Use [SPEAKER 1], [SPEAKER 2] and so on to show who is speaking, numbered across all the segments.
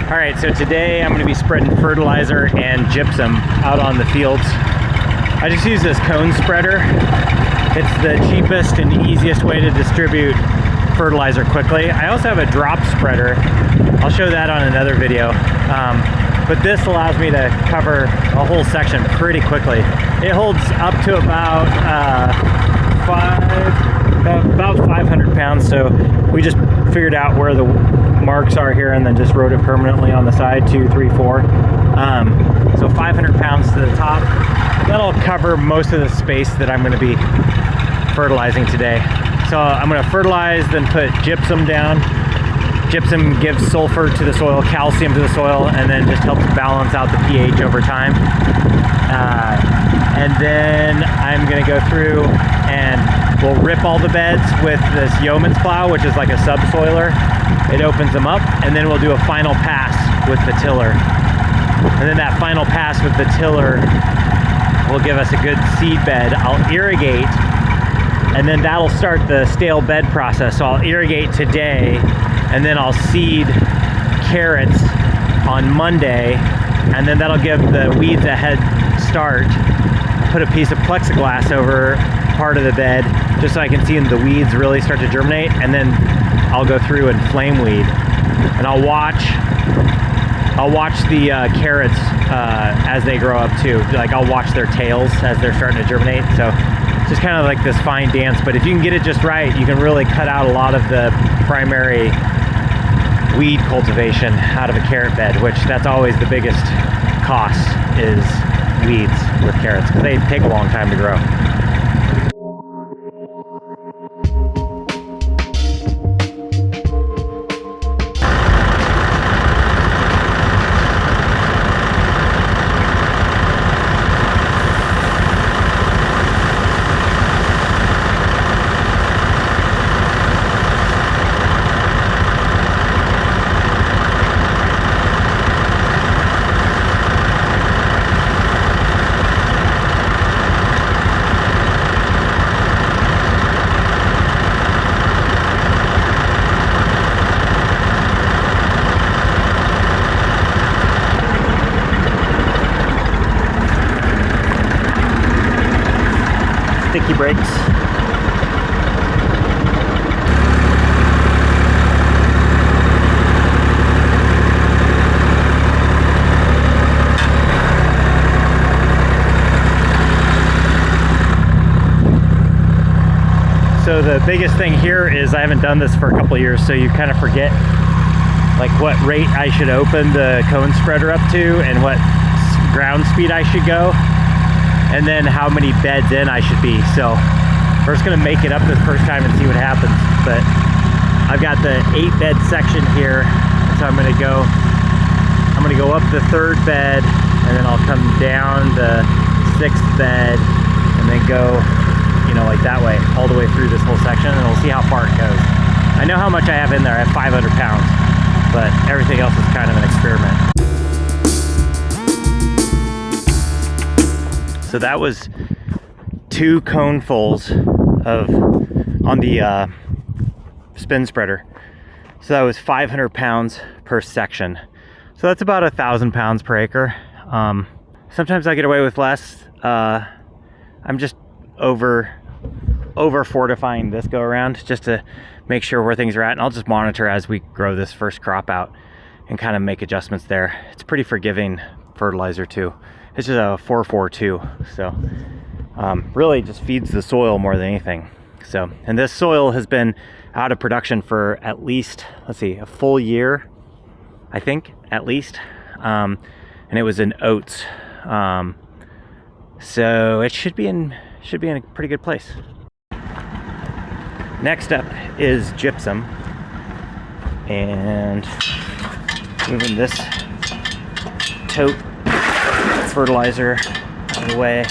[SPEAKER 1] All right, so today I'm gonna be spreading fertilizer and gypsum out on the fields. I just use this cone spreader. It's the cheapest and easiest way to distribute fertilizer quickly. I also have a drop spreader. I'll show that on another video. But this allows me to cover a whole section pretty quickly. It holds up to about 500 pounds. So we just figured out where the marks are here and then just wrote it permanently on the side, 2, 3, 4. So 500 pounds to the top. That'll cover most of the space that I'm gonna be fertilizing today. So I'm gonna fertilize, then put gypsum down. Gypsum gives sulfur to the soil, calcium to the soil, and then just helps balance out the pH over time. And then I'm gonna go through and we'll rip all the beds with this yeoman's plow, which is like a subsoiler. It opens them up, and then we'll do a final pass with the tiller. And then that final pass with the tiller will give us a good seed bed. I'll irrigate, and then that'll start the stale bed process. So I'll irrigate today, and then I'll seed carrots on Monday, and then that'll give the weeds a head start. Put a piece of plexiglass over part of the bed just so I can see the weeds really start to germinate, and then I'll go through and flame weed, and I'll watch the carrots as they grow up too. Like I'll watch their tails as they're starting to germinate. So it's just kind of like this fine dance, but if you can get it just right, you can really cut out a lot of the primary weed cultivation out of a carrot bed, which that's always the biggest cost, is weeds with carrots, because they take a long time to grow. Sticky brakes. So the biggest thing here is I haven't done this for a couple of years, so you kind of forget like what rate I should open the cone spreader up to and what ground speed I should go, and then how many beds in I should be. So we're just gonna make it up this first time and see what happens. But I've got the 8-bed section here, so I'm gonna go up the 3rd bed, and then I'll come down the 6th bed, and then go, you know, like that way, all the way through this whole section, and we'll see how far it goes. I know how much I have in there. I have 500 pounds, but everything else is kind of an experiment. So that was 2 conefuls on the spin spreader. So that was 500 pounds per section. So that's about 1,000 pounds per acre. Sometimes I get away with less. I'm just over fortifying this go around just to make sure where things are at, and I'll just monitor as we grow this first crop out and kind of make adjustments there. It's pretty forgiving fertilizer too. It's just a 442, so really just feeds the soil more than anything. So, and this soil has been out of production for at least, let's see, a full year, I think, at least. And it was in oats. So it should be in a pretty good place. Next up is gypsum, and moving this tote fertilizer out of the way.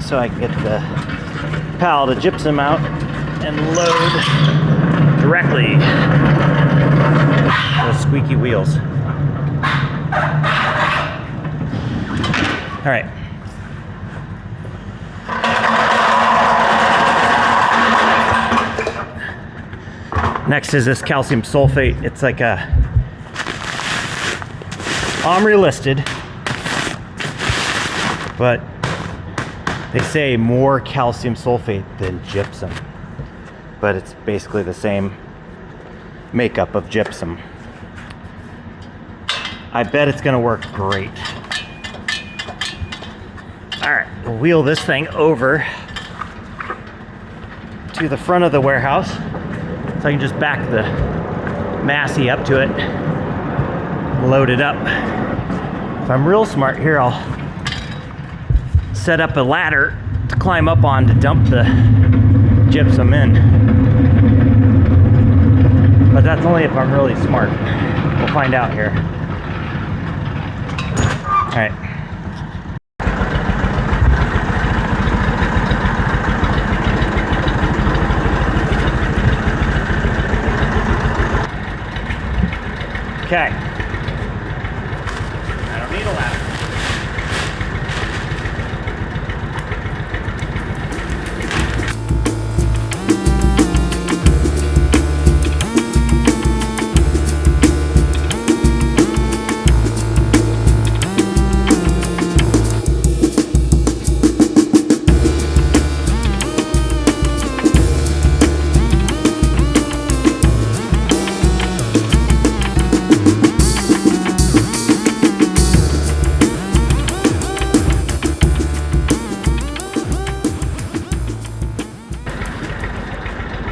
[SPEAKER 1] So I can get the pallet of gypsum out and load directly those squeaky wheels. All right. Next is this calcium sulfate. It's like a OMRI listed, but they say more calcium sulfate than gypsum, but it's basically the same makeup of gypsum. I bet it's gonna work great. All right, we'll wheel this thing over to the front of the warehouse so I can just back the Massey up to it, load it up. If I'm real smart here, I'll set up a ladder to climb up on to dump the gypsum in. But that's only if I'm really smart. We'll find out here. All right. Okay. I don't need a ladder.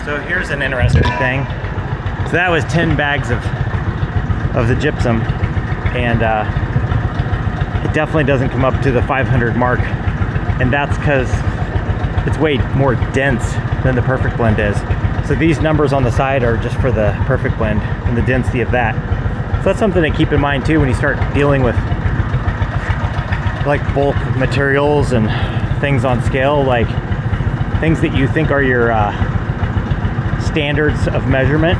[SPEAKER 1] So here's an interesting thing. So that was 10 bags of the gypsum, and it definitely doesn't come up to the 500 mark, and that's because it's way more dense than the perfect blend is. So these numbers on the side are just for the perfect blend and the density of that. So that's something to keep in mind too when you start dealing with like bulk materials and things on scale, like things that you think are your standards of measurement.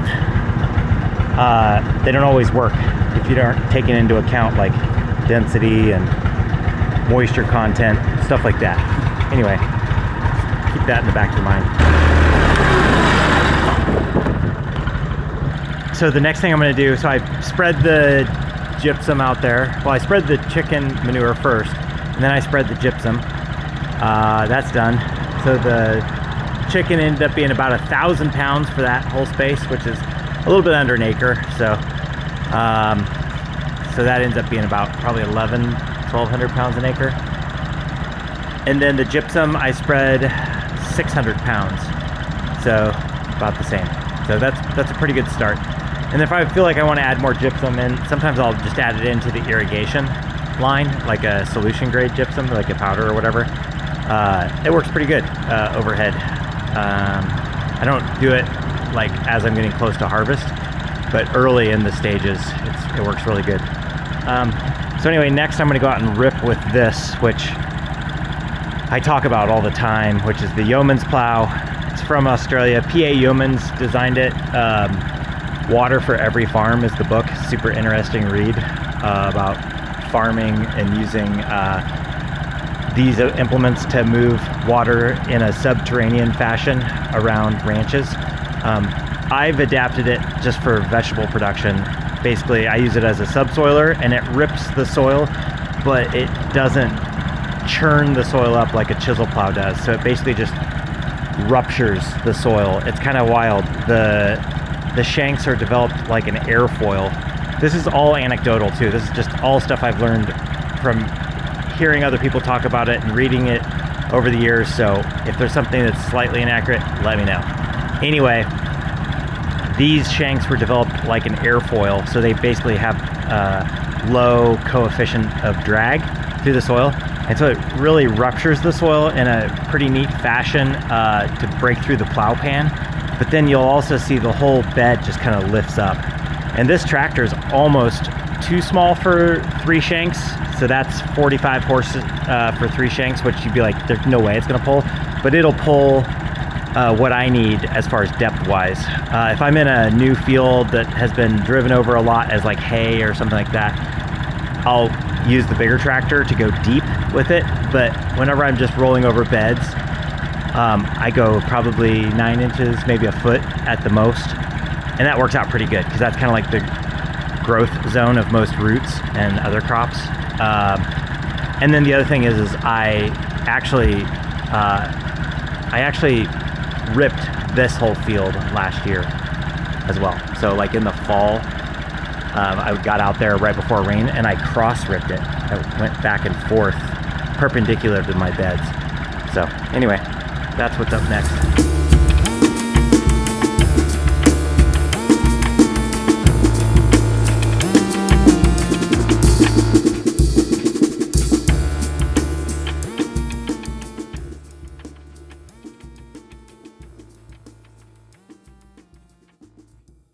[SPEAKER 1] They don't always work if you aren't taking into account like density and moisture content, stuff like that. Anyway, keep that in the back of your mind. So the next thing I'm going to do, so I spread the gypsum out there. Well, I spread the chicken manure first, and then I spread the gypsum. That's done. So the chicken ended up being about 1,000 pounds for that whole space, which is a little bit under an acre. So so that ends up being about probably 1,200 pounds an acre. And then the gypsum I spread 600 pounds, so about the same. So that's a pretty good start. And if I feel like I want to add more gypsum in, sometimes I'll just add it into the irrigation line, like a solution grade gypsum, like a powder or whatever. It works pretty good overhead. I don't do it like as I'm getting close to harvest, but early in the stages, it works really good. So anyway, next I'm going to go out and rip with this, which I talk about all the time, which is the yeoman's plow. It's from Australia. PA Yeomans designed it. Water for Every Farm is the book. Super interesting read about farming and using these implements to move water in a subterranean fashion around ranches. I've adapted it just for vegetable production. Basically, I use it as a subsoiler, and it rips the soil, but it doesn't churn the soil up like a chisel plow does. So it basically just ruptures the soil. It's kind of wild. The shanks are developed like an airfoil. This is all anecdotal too. This is just all stuff I've learned from hearing other people talk about it and reading it over the years. So if there's something that's slightly inaccurate, let me know. Anyway, these shanks were developed like an airfoil, so they basically have low coefficient of drag through the soil, and so it really ruptures the soil in a pretty neat fashion to break through the plow pan. But then you'll also see the whole bed just kind of lifts up. And this tractor is almost too small for 3 shanks, so that's 45 horses for 3 shanks, which you'd be like, there's no way it's gonna pull, but it'll pull what I need as far as depth wise. If I'm in a new field that has been driven over a lot as like hay or something like that, I'll use the bigger tractor to go deep with it. But whenever I'm just rolling over beds, I go probably 9 inches, maybe a foot at the most. And that works out pretty good because that's kind of like the growth zone of most roots and other crops. And then the other thing is I actually ripped this whole field last year as well. So like in the fall, I got out there right before rain and I cross ripped it. I went back and forth perpendicular to my beds. So anyway, that's what's up next.